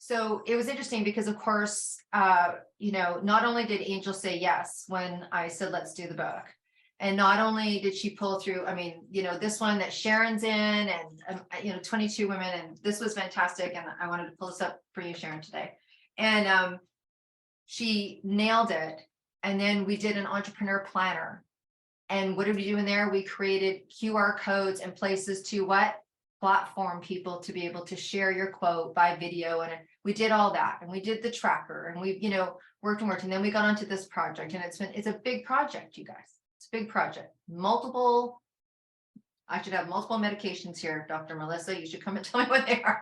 So it was interesting because, of course, not only did Angel say yes when I said, let's do the book. And not only did she pull through, this one that Sharon's in and, 22 women, and this was fantastic. And I wanted to pull this up for you, Sharon, today. And she nailed it. And then we did an entrepreneur planner. And what did we do in there? We created QR codes and places to platform people to be able to share your quote by video. And we did all that. And we did the tracker and we, worked. And then we got onto this project, and it's a big project, you guys. It's a big project. I should have multiple medications here, Dr. Melissa. You should come and tell me what they are.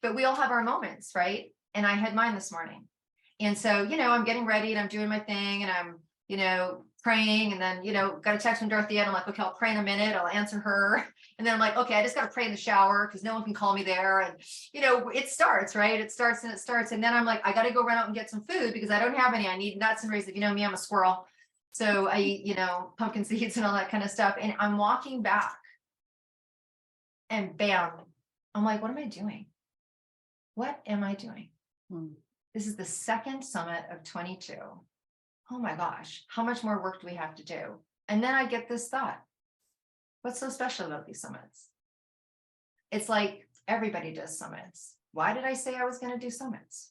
But we all have our moments, right? And I had mine this morning. And so, I'm getting ready and I'm doing my thing and I'm, praying, and then, got a text from Dorothea and I'm like, okay, I'll pray in a minute. I'll answer her. And then I'm like, okay, I just got to pray in the shower because no one can call me there. And, it starts, right? It starts. And then I'm like, I got to go run out and get some food because I don't have any. I need nuts and raisins. You know me, I'm a squirrel. So I eat, pumpkin seeds and all that kind of stuff. And I'm walking back and bam, I'm like, what am I doing? What am I doing? This is the second summit of 22. Oh my gosh, how much more work do we have to do? And then I get this thought, what's so special about these summits? It's like everybody does summits. Why did I say I was going to do summits?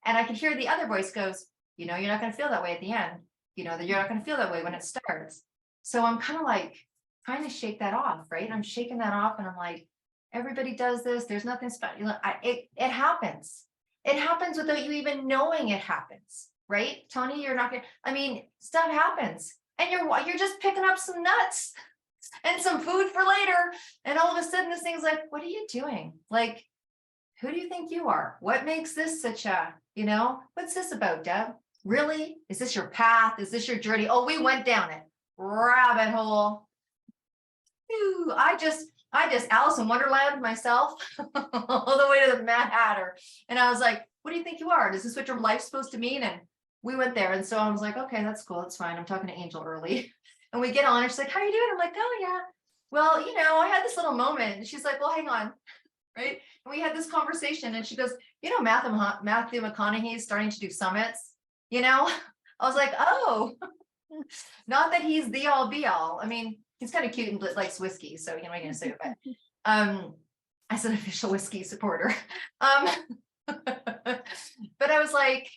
And I can hear the other voice goes, you're not going to feel that way at the end. That you're not going to feel that way when it starts. So I'm kind of like trying to shake that off, right? I'm shaking that off and I'm like, everybody does this. There's nothing special. It happens. It happens without you even knowing it happens. Right, Tony, you're not gonna, stuff happens and you're just picking up some nuts and some food for later. And all of a sudden this thing's like, what are you doing? Like, who do you think you are? What makes this such a, what's this about, Deb? Really? Is this your path? Is this your journey? Oh, we went down it. Rabbit hole. Ooh, I just Alice in Wonderland myself all the way to the Mad Hatter. And I was like, what do you think you are? Is this what your life's supposed to mean? And we went there. And so I was like, okay, that's cool. That's fine. I'm talking to Angel early. And we get on and she's like, how are you doing? I'm like, oh yeah. Well, I had this little moment. And she's like, well, hang on. Right. And we had this conversation and she goes, Matthew McConaughey is starting to do summits. I was like, oh, not that he's the all be all. He's kind of cute and likes whiskey. So, what am I going to say about it? As an official whiskey supporter. But I was like,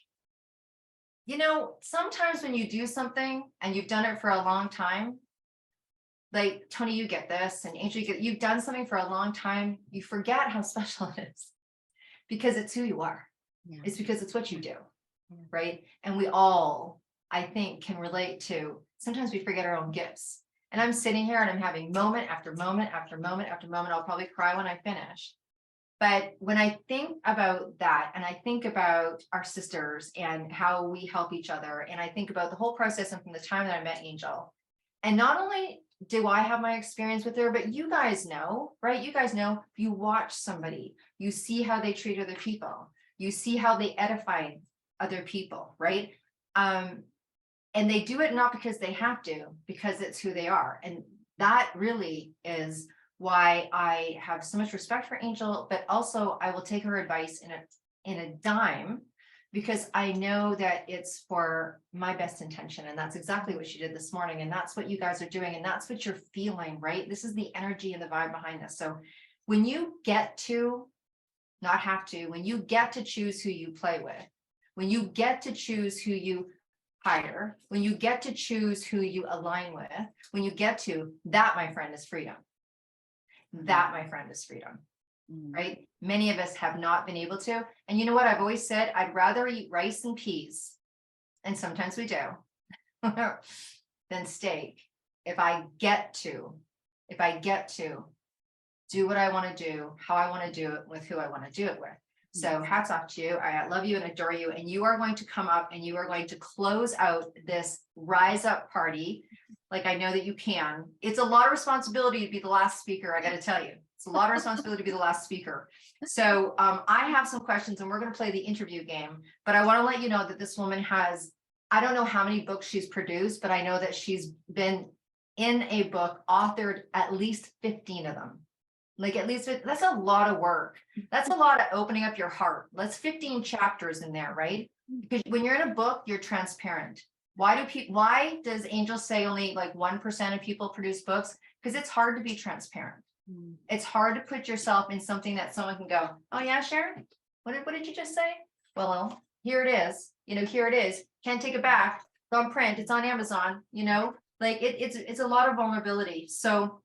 sometimes when you do something and you've done it for a long time, like Tony, you get this, and Angel, you've done something for a long time, you forget how special it is because it's who you are. Yeah. It's because it's what you do. Yeah. Right. And we all, I think, can relate to, sometimes we forget our own gifts. And I'm sitting here and I'm having moment after moment after moment after moment. I'll probably cry when I finish. But when I think about that, and I think about our sisters and how we help each other, and I think about the whole process and from the time that I met Angel, and not only do I have my experience with her, but you guys know, right? You guys know, you watch somebody, you see how they treat other people, you see how they edify other people, right? And they do it not because they have to, because it's who they are. And that really is why I have so much respect for Angel, but also I will take her advice in a dime, because I know that it's for my best intention. And that's exactly what she did this morning. And that's what you guys are doing. And that's what you're feeling, right? This is the energy and the vibe behind this. So when you get to, not have to, when you get to choose who you play with, when you get to choose who you hire, when you get to choose who you align with, when you get to, that, my friend, is freedom. That, my friend, is freedom, right? Many of us have not been able to. And you know what? I've always said, I'd rather eat rice and peas, and sometimes we do, than steak. If I get to do what I want to do, how I want to do it, with who I want to do it with. So hats off to you. I love you and adore you. And you are going to come up and you are going to close out this Rise Up party. Like, I know that you can. It's a lot of responsibility to be the last speaker. I got to tell you, it's a lot of responsibility to be the last speaker. So I have some questions and we're going to play the interview game, but I want to let you know that this woman has, I don't know how many books she's produced, but I know that she's been in a book, authored at least 15 of them. Like at least that's a lot of work. That's a lot of opening up your heart. That's 15 chapters in there, right? Because when you're in a book, you're transparent. Why does Angel say only like 1% of people produce books? Because it's hard to be transparent. It's hard to put yourself in something that someone can go, oh yeah, Sharon, what did you just say? Well, here it is. Here it is. Can't take it back. It's on print. It's on Amazon. Like it's a lot of vulnerability. So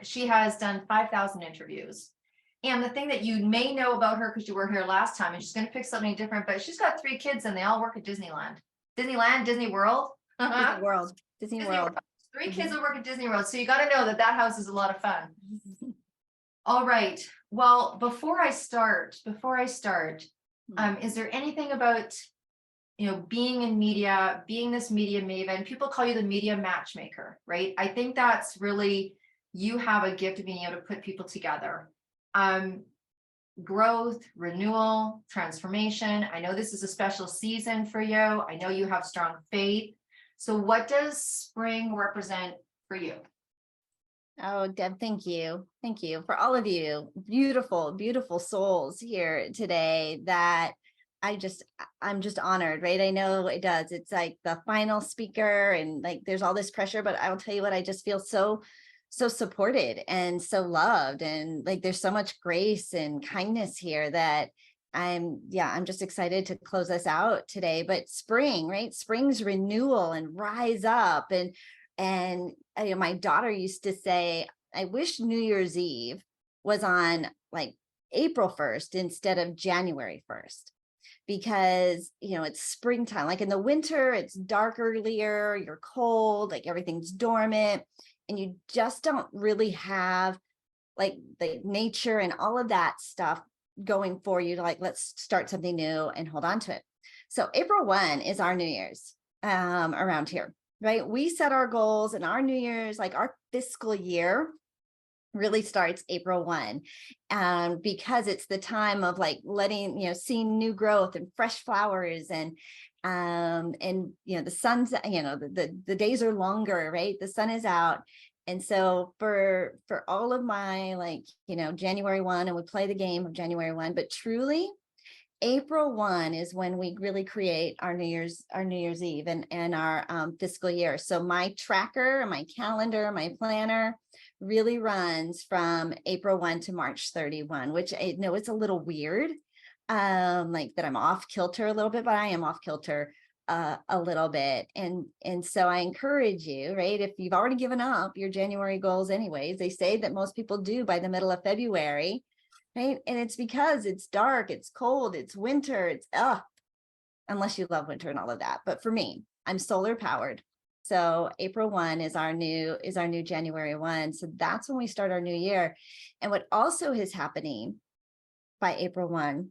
she has done 5,000 interviews. And the thing that you may know about her, because you were here last time, and she's going to pick something different, but she's got 3 kids and they all work at Disneyland. Disney World. Disney World. 3 kids that work at Disney World. So you got to know that house is a lot of fun. All right. Well, before I start, is there anything about, being in media, being this media maven? People call you the media matchmaker, right? I think that's really, you have a gift of being able to put people together. Growth, renewal, transformation. I know this is a special season for you. I know you have strong faith. So what does spring represent for you? Oh, Deb, thank you. Thank you for all of you. Beautiful, beautiful souls here today that I'm just honored, right? I know it does. It's like the final speaker and like there's all this pressure, but I will tell you what, I just feel so supported and so loved. And like there's so much grace and kindness here that I'm just excited to close us out today. But spring, right? Spring's renewal and rise up. And my daughter used to say, I wish New Year's Eve was on like April 1st instead of January 1st, because, it's springtime. Like in the winter, it's dark earlier, you're cold, like everything's dormant, and you just don't really have like the nature and all of that stuff going for you to like, let's start something new and hold on to it. So April 1 is our New Year's around here, right? We set our goals and our New Year's, like our fiscal year really starts April 1, because it's the time of like letting, seeing new growth and fresh flowers and the sun's, the days are longer, right? The sun is out. And so for all of my like, January 1, and we play the game of January 1, but truly April 1 is when we really create our New Year's Eve and our fiscal year. So my tracker, my calendar, my planner really runs from April 1 to March 31, which I know it's a little weird, like that I'm off kilter a little bit, but I am off kilter a little bit. And so I encourage you, right? If you've already given up your January goals anyways, they say that most people do by the middle of February, right? And it's because it's dark, it's cold, it's winter, unless you love winter and all of that. But for me, I'm solar powered. So April 1 is our new January 1. So that's when we start our new year. And what also is happening by April 1,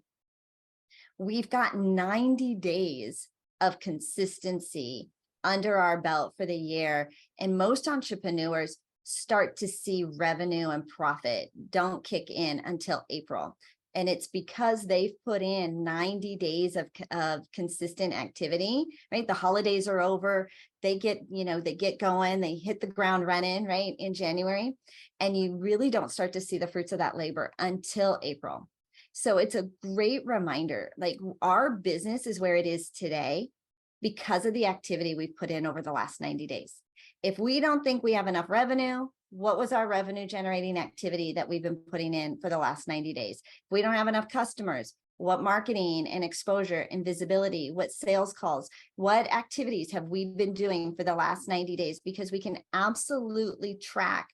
we've got 90 days of consistency under our belt for the year. And most entrepreneurs start to see revenue and profit don't kick in until April. And it's because they've put in 90 days of consistent activity, right? The holidays are over. They get going, they hit the ground running, right? In January. And you really don't start to see the fruits of that labor until April. So it's a great reminder, like our business is where it is today because of the activity we've put in over the last 90 days. If we don't think we have enough revenue, what was our revenue generating activity that we've been putting in for the last 90 days? If we don't have enough customers, what marketing and exposure and visibility, what sales calls, what activities have we been doing for the last 90 days? Because we can absolutely track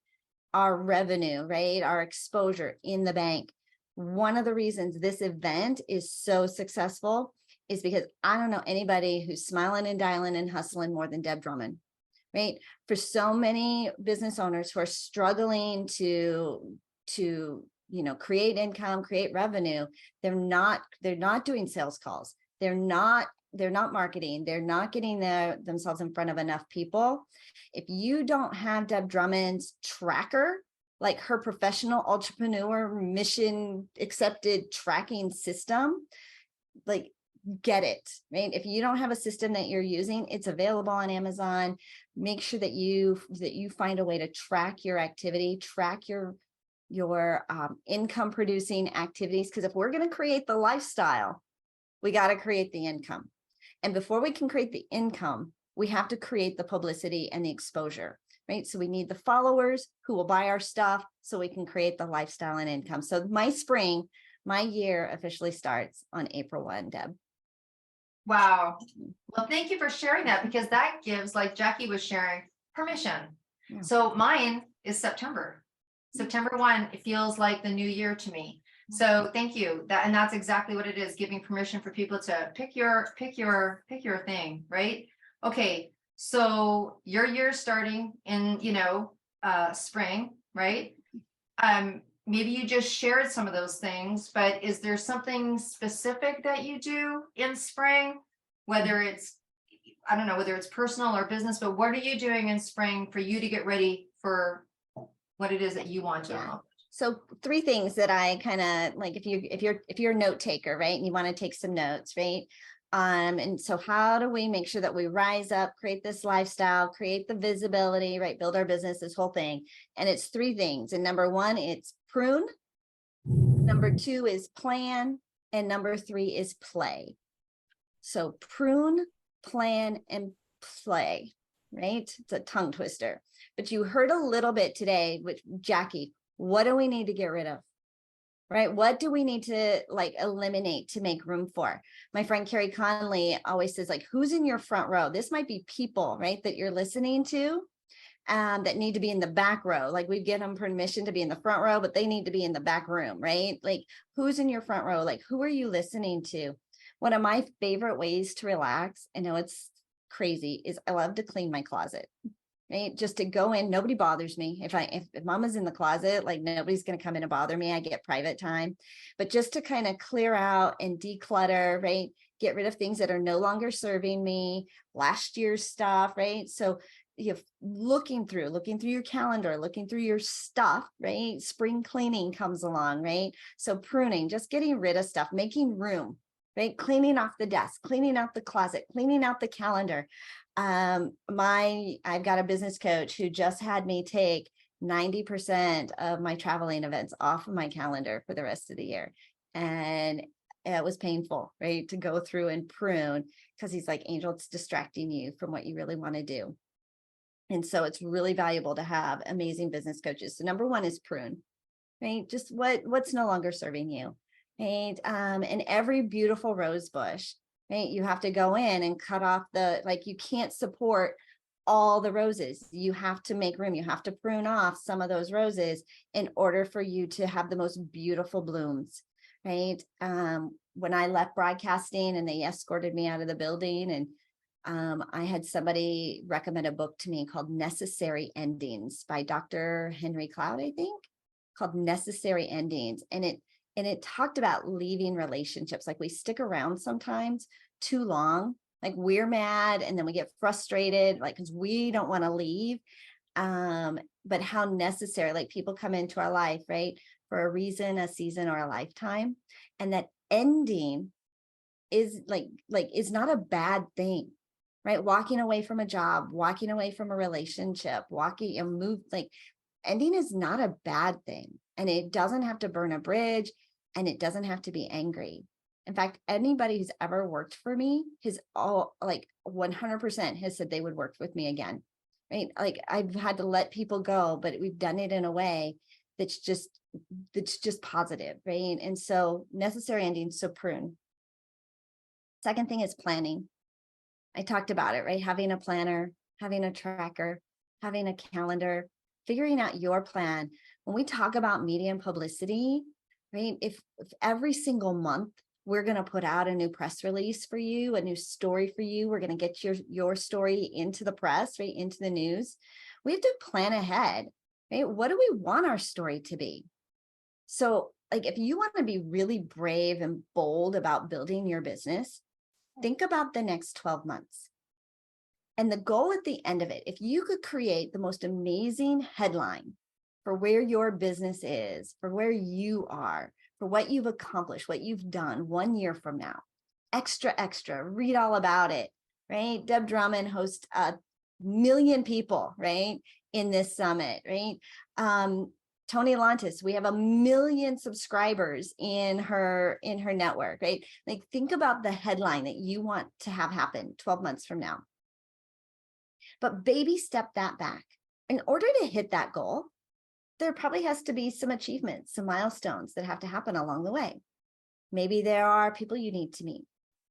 our revenue, right? Our exposure in the bank. One of the reasons this event is so successful is because I don't know anybody who's smiling and dialing and hustling more than Deb Drummond. Right? For so many business owners who are struggling to create income, create revenue, they're not doing sales calls. They're not marketing. They're not getting themselves in front of enough people. If you don't have Deb Drummond's tracker, like her professional entrepreneur mission accepted tracking system, like get it, right? If you don't have a system that you're using, it's available on Amazon. Make sure that you find a way to track your activity, track your your income producing activities. Because if we're going to create the lifestyle, we got to create the income. And before we can create the income, we have to create the publicity and the exposure, right? So we need the followers who will buy our stuff so we can create the lifestyle and income. So my year officially starts on April 1, Deb. Wow. Well, thank you for sharing that, because that gives, like Jackie was sharing, permission. Yeah. So mine is September 1. It feels like the new year to me. So thank you. And that's exactly what it is, giving permission for people to pick your thing, right? Okay. So your year's starting in, spring, right? Maybe you just shared some of those things, but is there something specific that you do in spring? Whether it's, I don't know, whether it's personal or business, but what are you doing in spring for you to get ready for what it is that you want to accomplish? So 3 things that I kind of like, if you're a note taker, right, and you want to take some notes, right? And so how do we make sure that we rise up, create this lifestyle, create the visibility, right? Build our business, this whole thing. And it's 3 things. And number 1, it's prune. Number 2 is plan. And number 3 is play. So prune, plan, and play, right? It's a tongue twister. But you heard a little bit today with Jackie. What do we need to get rid of? Right? What do we need to eliminate to make room for? My friend Carrie Conley always says, who's in your front row? This might be people, right, that you're listening to that need to be in the back row. We give them permission to be in the front row, but they need to be in the back room, right? Who's in your front row? Who are you listening to? One of my favorite ways to relax, I know it's crazy, is I love to clean my closet. Right? Just to go in, nobody bothers me. If mama's in the closet, nobody's going to come in and bother me. I get private time, but just to kind of clear out and declutter, right? Get rid of things that are no longer serving me, last year's stuff, right? So you're looking through your calendar, looking through your stuff, right? Spring cleaning comes along, right? So pruning, just getting rid of stuff, making room, right? Cleaning off the desk, cleaning out the closet, cleaning out the calendar. I've got a business coach who just had me take 90% of my traveling events off of my calendar for the rest of the year. And it was painful, right? To go through and prune, because he's like, Angel, it's distracting you from what you really want to do. And so it's really valuable to have amazing business coaches. So number 1 is prune, right? Just what's no longer serving you, right? And every beautiful rose bush, right? You have to go in and cut off you can't support all the roses. You have to make room. You have to prune off some of those roses in order for you to have the most beautiful blooms, right? When I left broadcasting and they escorted me out of the building, and I had somebody recommend a book to me called Necessary Endings by Dr. Henry Cloud, I think, called Necessary Endings. And it talked about leaving relationships. We stick around sometimes too long, we're mad and then we get frustrated, because we don't want to leave. But how necessary, people come into our life, right, for a reason, a season, or a lifetime. And that ending is is not a bad thing, right? Walking away from a job, walking away from a relationship, walking and move, ending is not a bad thing. And it doesn't have to burn a bridge, and it doesn't have to be angry. In fact, anybody who's ever worked for me has 100% has said they would work with me again, right? I've had to let people go, but we've done it in a way that's just positive, right? And so necessary endings, so prune. Second thing is planning. I talked about it, right? Having a planner, having a tracker, having a calendar, figuring out your plan. When we talk about media and publicity, right? If every single month we're going to put out a new press release for you, a new story for you, we're going to get your story into the press, right? Into the news. We have to plan ahead, right? What do we want our story to be? So if you want to be really brave and bold about building your business, think about the next 12 months. And the goal at the end of it, if you could create the most amazing headline for where your business is, for where you are, for what you've accomplished, what you've done 1 year from now, extra, read all about it, right? Deb Drummond hosts 1 million people, right, in this summit, right? Tony Lantis, we have 1 million subscribers in her network, right? Like, think about the headline that you want to have happen 12 months from now. But baby step that back. In order to hit that goal, there probably has to be some achievements, some milestones that have to happen along the way. Maybe there are people you need to meet.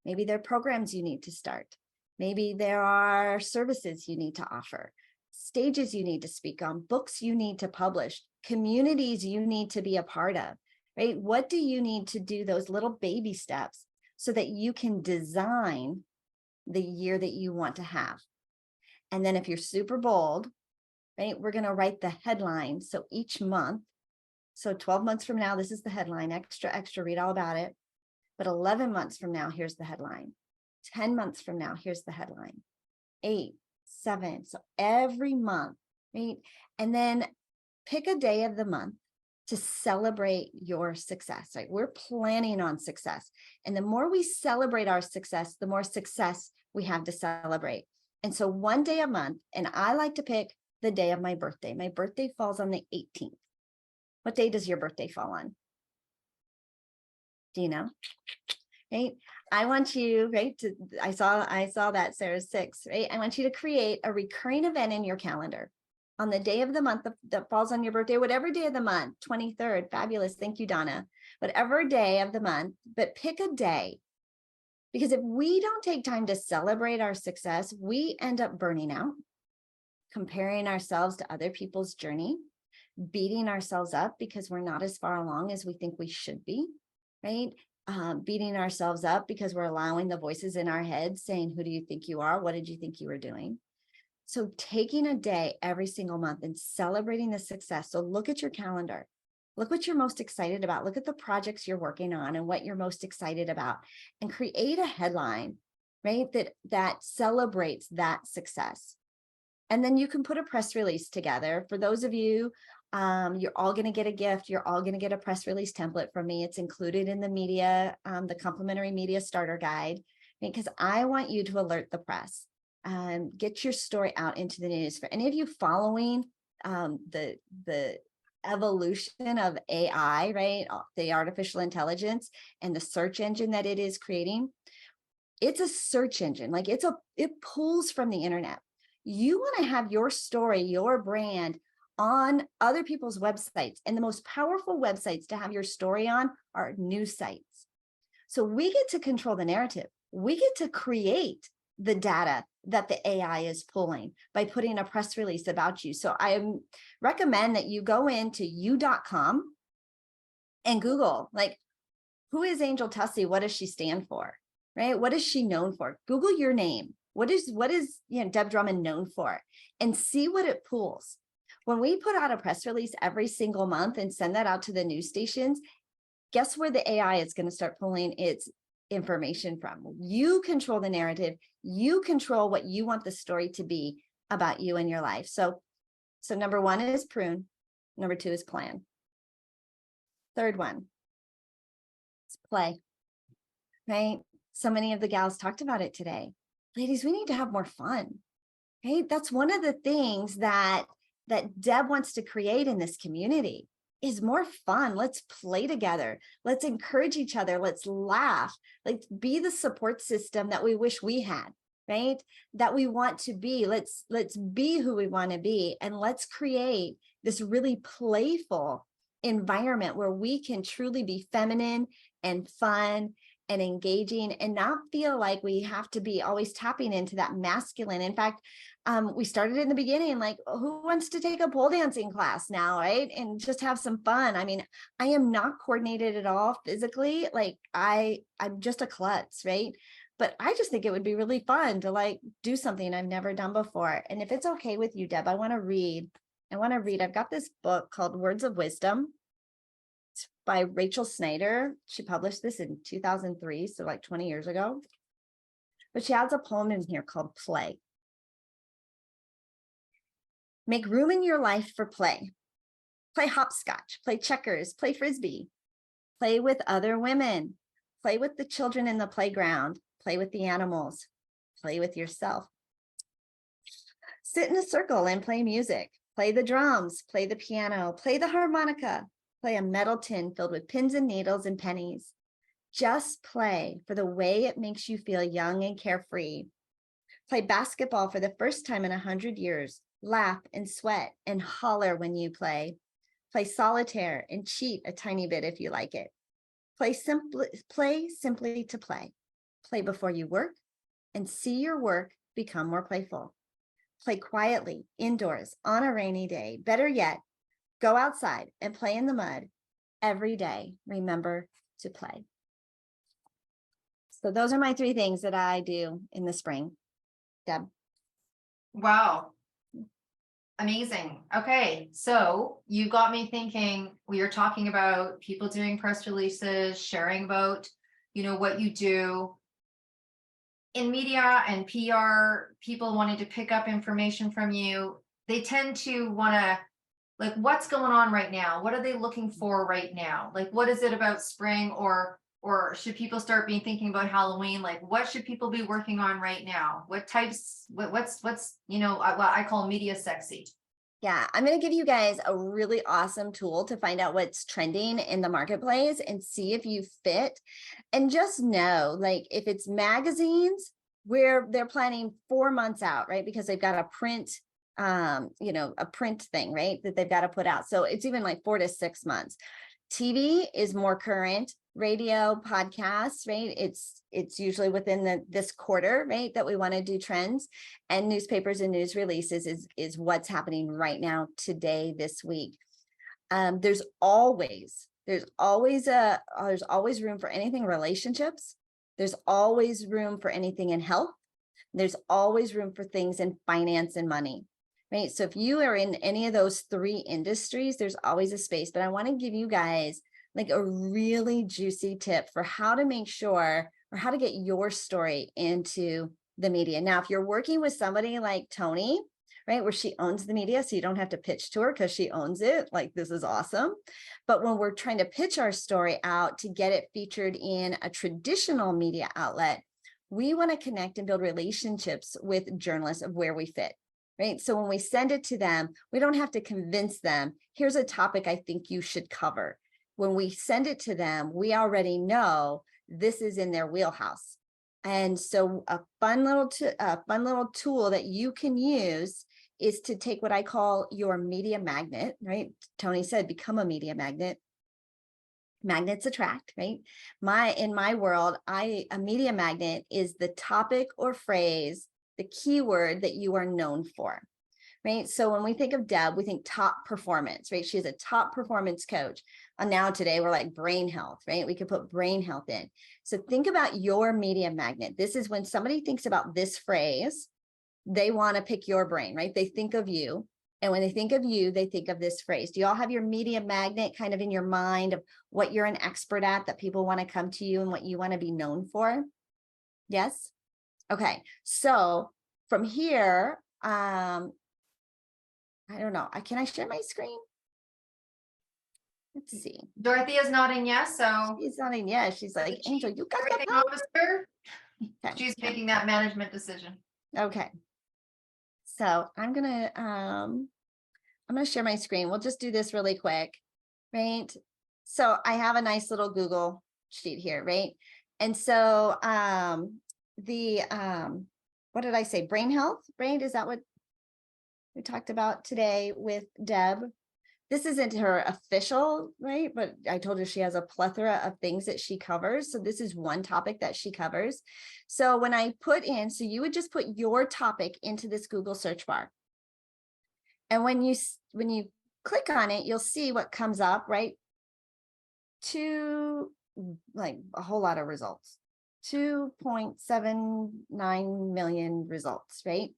Maybe there are programs you need to start. Maybe there are services you need to offer, stages you need to speak on, books you need to publish, communities you need to be a part of, right? What do you need to do those little baby steps so that you can design the year that you want to have? And then if you're super bold, right, we're going to write the headline. So each month, so 12 months from now, this is the headline, extra, read all about it. But 11 months from now, here's the headline. 10 months from now, here's the headline. 8, 7. So every month, right? And then pick a day of the month to celebrate your success, right? We're planning on success. And the more we celebrate our success, the more success we have to celebrate. And so one day a month, and I like to pick the day of my birthday. My birthday falls on the 18th. What day does your birthday fall on? Do you know? Right? I want you, right? I saw that Sarah's 6, right? I want you to create a recurring event in your calendar on the day of the month that falls on your birthday, whatever day of the month, 23rd, fabulous. Thank you, Donna. Whatever day of the month, but pick a day. Because if we don't take time to celebrate our success, we end up burning out, comparing ourselves to other people's journey, beating ourselves up because we're not as far along as we think we should be, right? Beating ourselves up because we're allowing the voices in our heads saying, who do you think you are? What did you think you were doing? So taking a day every single month and celebrating the success. So look at your calendar. Look what you're most excited about. Look at the projects you're working on and what you're most excited about, and create a headline, right? That celebrates that success. And then you can put a press release together. For those of you, you're all going to get a gift. You're all going to get a press release template from me. It's included in the media, the complimentary media starter guide, because I want you to alert the press. Get your story out into the news. For any of you following the evolution of AI, right? The artificial intelligence and the search engine that it is creating. It's a search engine, like it pulls from the internet. You want to have your story, your brand on other people's websites, and the most powerful websites to have your story on are news sites. So we get to control the narrative. We get to create the data that the AI is pulling by putting a press release about you. So I recommend that you go into you.com and Google, like, who is Angel Tuccy? What does she stand for? Right? What is she known for? Google your name. What is Deb Drummond known for? And see what it pulls. When we put out a press release every single month and send that out to the news stations, guess where the AI is going to start pulling its information from? You control the narrative. You control what you want the story to be about you and your life. So number 1 is prune. Number 2 is plan. Third one is play, right? So many of the gals talked about it today. Ladies, we need to have more fun, right? That's one of the things that Deb wants to create in this community is more fun. Let's play together. Let's encourage each other. Let's laugh. Let's be the support system that we wish we had, right? That we want to be. Let's be who we want to be. And let's create this really playful environment where we can truly be feminine and fun and engaging and not feel like we have to be always tapping into that masculine. In fact, we started in the beginning, like, who wants to take a pole dancing class now, right? And just have some fun. I mean, I am not coordinated at all physically. Like I'm just a klutz, right? But I just think it would be really fun to like do something I've never done before. And if it's okay with you, Deb, I want to read. I've got this book called Words of Wisdom. It's by Rachel Snyder. She published this in 2003, so like 20 years ago. But she has a poem in here called Play. Make room in your life for play. Play hopscotch, play checkers, play frisbee, play with other women, play with the children in the playground, play with the animals, play with yourself. Sit in a circle and play music. Play the drums, play the piano, play the harmonica, play a metal tin filled with pins and needles and pennies. Just play for the way it makes you feel young and carefree. Play basketball for the first time in 100 years. Laugh and sweat and holler when you play. Play solitaire and cheat a tiny bit if you like it. Play simply to play. Play before you work and see your work become more playful. Play quietly, indoors, on a rainy day. Better yet, go outside and play in the mud every day. Remember to play. So those are my 3 things that I do in the spring. Deb. Wow. Amazing. Okay. So you got me thinking, we are talking about people doing press releases, sharing about, what you do in media and PR, people wanting to pick up information from you. They tend to want to, like, what's going on right now? What are they looking for right now? Like, what is it about spring, or should people start thinking about Halloween? Like, what should people be working on right now? What types, what's, what I call media sexy. Yeah, I'm going to give you guys a really awesome tool to find out what's trending in the marketplace and see if you fit. And just know, like, if it's magazines, where they're planning 4 months out, right? Because they've got a print, a print thing, right? That they've got to put out. So it's even like 4 to 6 months. TV is more current. Radio, podcasts, right? It's usually within this quarter, right? That we want to do trends, and newspapers and news releases is what's happening right now, today, this week. There's always room for anything relationships. There's always room for anything in health. There's always room for things in finance and money, right? So if you are in any of those 3 industries, there's always a space. But I want to give you guys like a really juicy tip for how to make sure, or how to get your story into the media. Now, if you're working with somebody like Tony, right, where she owns the media, so you don't have to pitch to her because she owns it, like, this is awesome. But when we're trying to pitch our story out to get it featured in a traditional media outlet, we want to connect and build relationships with journalists of where we fit, right? So when we send it to them, we don't have to convince them, here's a topic I think you should cover. When we send it to them, we already know this is in their wheelhouse. And so a fun little tool that you can use is to take what I call your media magnet, right? Tony said, become a media magnet. Magnets attract, right? In my world, a media magnet is the topic or phrase, the keyword that you are known for. Right. So when we think of Deb, we think top performance, right? She's a top performance coach. And now today we're like brain health, right? We could put brain health in. So think about your media magnet. This is when somebody thinks about this phrase, they want to pick your brain, right? They think of you. And when they think of you, they think of this phrase. Do you all have your media magnet kind of in your mind of what you're an expert at, that people want to come to you and what you want to be known for? Yes. Okay. So from here, I don't know. Can I share my screen? Let's see. Dorothea's nodding yes, so She's nodding yes. She's like, Angel, you got the power. Officer. Okay. She's making that management decision. Okay. So I'm gonna share my screen. We'll just do this really quick, right? So I have a nice little Google sheet here, right? And so what did I say? Brain health, right? Is that what we talked about today with Deb? This isn't her official, right? But I told her she has a plethora of things that she covers. So this is one topic that she covers. So when I put in, so you would just put your topic into this Google search bar. And when you click on it, you'll see what comes up, right? Like a whole lot of results, 2.79 million results, right?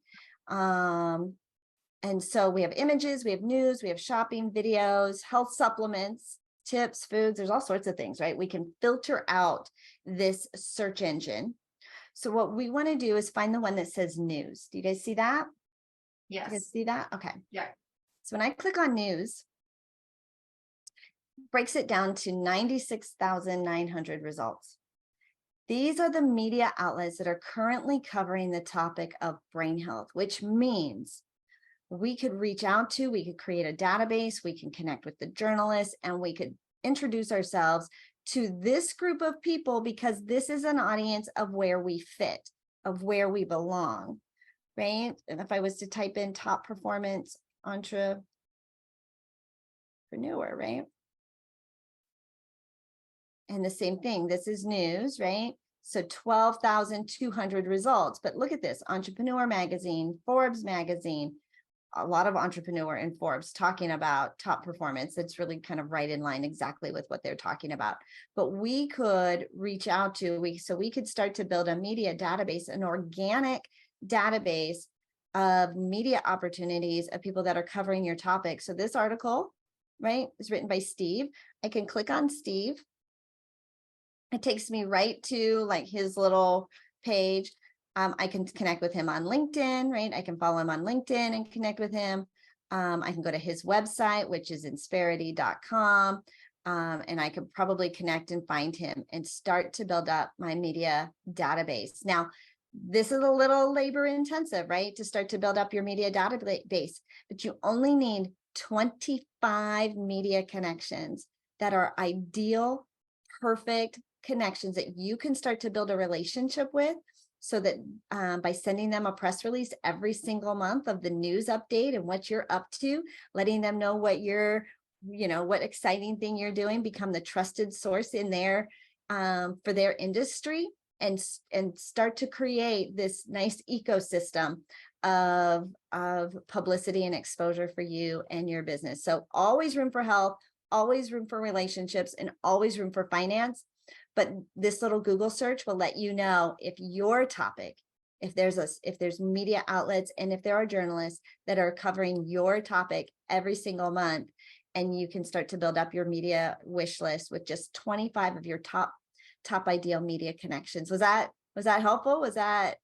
And so we have images, we have news, we have shopping, videos, health supplements, tips, foods, there's all sorts of things, right? We can filter out this search engine. So what we want to do is find the one that says news. Do you guys see that? Yes. You guys see that? Okay. Yeah. So when I click on news, it breaks it down to 96,900 results. These are the media outlets that are currently covering the topic of brain health, which means we could reach out to, we could create a database, we can connect with the journalists, and we could introduce ourselves to this group of people, because this is an audience of where we fit, of where we belong, right? And if I was to type in top performance entrepreneur, right? And the same thing, this is news, right? So 12,200 results. But look at this, Entrepreneur Magazine, Forbes Magazine, a lot of Entrepreneur and Forbes talking about top performance. It's really kind of right in line exactly with what they're talking about. But we could reach out to, so we could start to build a media database, an organic database of media opportunities of people that are covering your topic. So this article, right, is written by Steve. I can click on Steve. It takes me right to like his little page. I can connect with him on LinkedIn, right? I can follow him on LinkedIn and connect with him. I can go to his website, which is insperity.com. And I could probably connect and find him and start to build up my media database. Now, this is a little labor intensive, right? To start to build up your media database, but you only need 25 media connections that are ideal, perfect connections that you can start to build a relationship with, so that by sending them a press release every single month of the news update and what you're up to, letting them know what you're, what exciting thing you're doing, become the trusted source in their for their industry, and start to create this nice ecosystem of publicity and exposure for you and your business. So always room for health, always room for relationships, and always room for finance. But this little Google search will let you know if your topic, if there's media outlets, and if there are journalists that are covering your topic every single month, and you can start to build up your media wish list with just 25 of your top ideal media connections. Was that helpful? Was that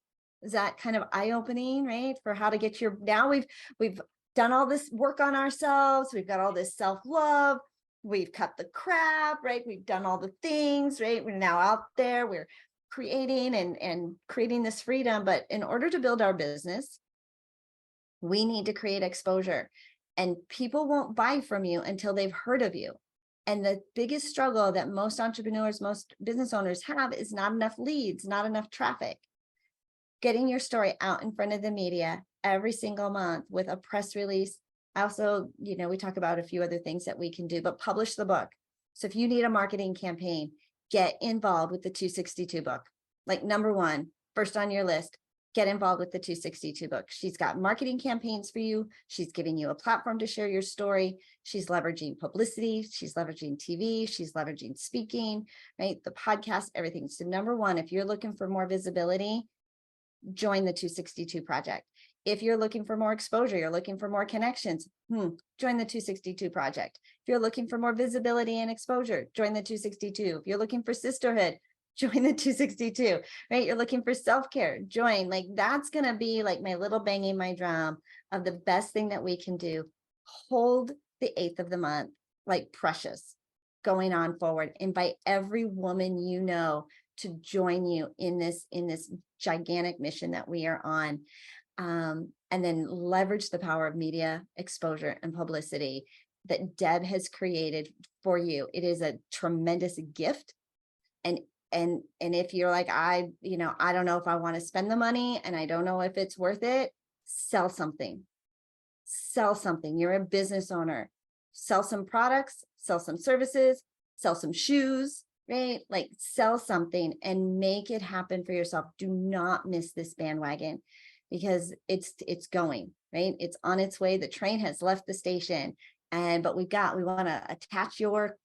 kind of eye-opening, right? For how to get your, now we've done all this work on ourselves. We've got all this self-love. We've cut the crap, right? We've done all the things, right? We're now out there, we're creating and creating this freedom. But in order to build our business, we need to create exposure, and people won't buy from you until they've heard of you. And the biggest struggle that most entrepreneurs, most business owners have is not enough leads, not enough traffic. Getting your story out in front of the media every single month with a press release. Also, we talk about a few other things that we can do, but publish the book. So if you need a marketing campaign, get involved with the 262 book. Like number one, first on your list, get involved with the 262 book. She's got marketing campaigns for you. She's giving you a platform to share your story. She's leveraging publicity. She's leveraging TV. She's leveraging speaking, right? The podcast, everything. So number one, if you're looking for more visibility, join the 262 project. If you're looking for more exposure, you're looking for more connections, join the 262 project. If you're looking for more visibility and exposure, join the 262. If you're looking for sisterhood, join the 262, right? You're looking for self-care, join. Like, that's going to be like my little banging my drum of the best thing that we can do. Hold the 8th of the month like precious going on forward. Invite every woman you know to join you in this gigantic mission that we are on. And then leverage the power of media exposure and publicity that Deb has created for you. It is a tremendous gift. And if you're like, I don't know if I want to spend the money and I don't know if it's worth it, sell something. You're a business owner. Sell some products, sell some services, sell some shoes, right? Like, sell something and make it happen for yourself. Do not miss this bandwagon, because it's going, right? It's on its way. The train has left the station, but we want to attach your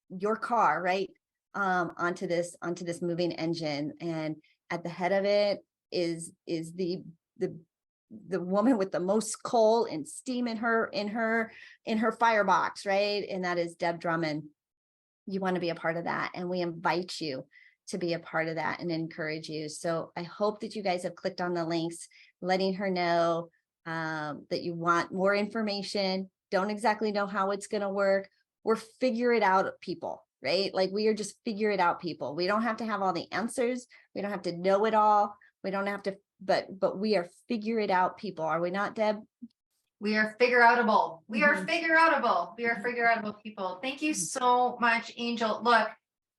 car, right? Onto this moving engine. And at the head of it is the woman with the most coal and steam in her firebox, right? And that is Deb Drummond. You want to be a part of that, and we invite you to be a part of that and encourage you. So I hope that you guys have clicked on the links, letting her know that you want more information. Don't exactly know how it's going to work. We're figure it out people, right? Like, we are just figure it out people. We don't have to have all the answers. We don't have to know it all. We don't have to, but we are figure it out people. Are we not, Deb? We are figure outable. We are Mhm. figure outable. We are figure outable people. Thank you so much, Angel. Look,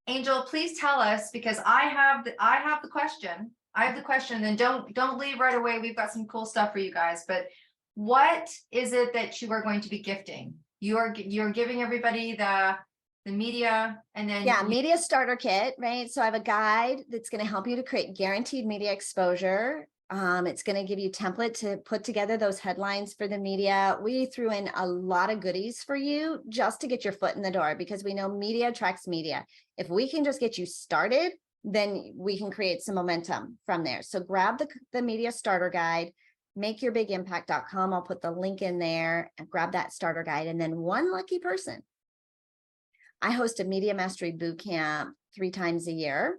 Angel, please tell us, because I have the question. I have the question, and don't leave right away. We've got some cool stuff for you guys. But what is it that you are going to be gifting? You're giving everybody the media, and then Yeah, media starter kit, right? So I have a guide that's going to help you to create guaranteed media exposure. It's going to give you template to put together those headlines for the media. We threw in a lot of goodies for you just to get your foot in the door, because we know media attracts media. If we can just get you started, then we can create some momentum from there. So grab the media starter guide, makeyourbigImpact.com. I'll put the link in there, and grab that starter guide. And then one lucky person. I host a Media Mastery Bootcamp 3 times a year.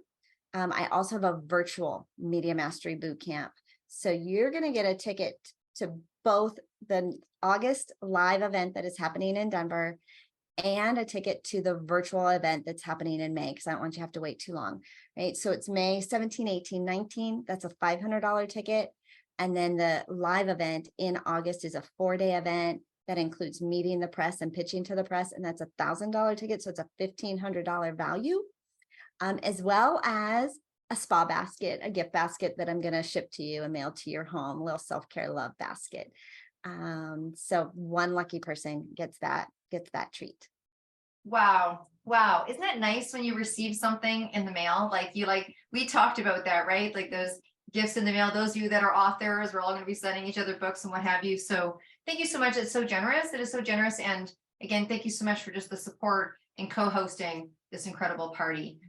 I also have a virtual Media Mastery Bootcamp. So you're going to get a ticket to both the August live event that is happening in Denver and a ticket to the virtual event that's happening in May, because I don't want you to have to wait too long, right? So it's May 17, 18, 19. That's a $500 ticket. And then the live event in August is a 4-day event that includes meeting the press and pitching to the press. And that's $1,000 ticket. So it's a $1,500 value, as well as a spa basket, a gift basket that I'm going to ship to you and mail to your home, a little self-care love basket. So one lucky person gets that treat. wow. Wow. Isn't that nice when you receive something in the mail? We talked about that, right? Like those gifts in the mail, those of you that are authors, we're all going to be sending each other books and what have you. So thank you so much. It's so generous. It is so generous. And again, thank you so much for just the support and co-hosting this incredible party.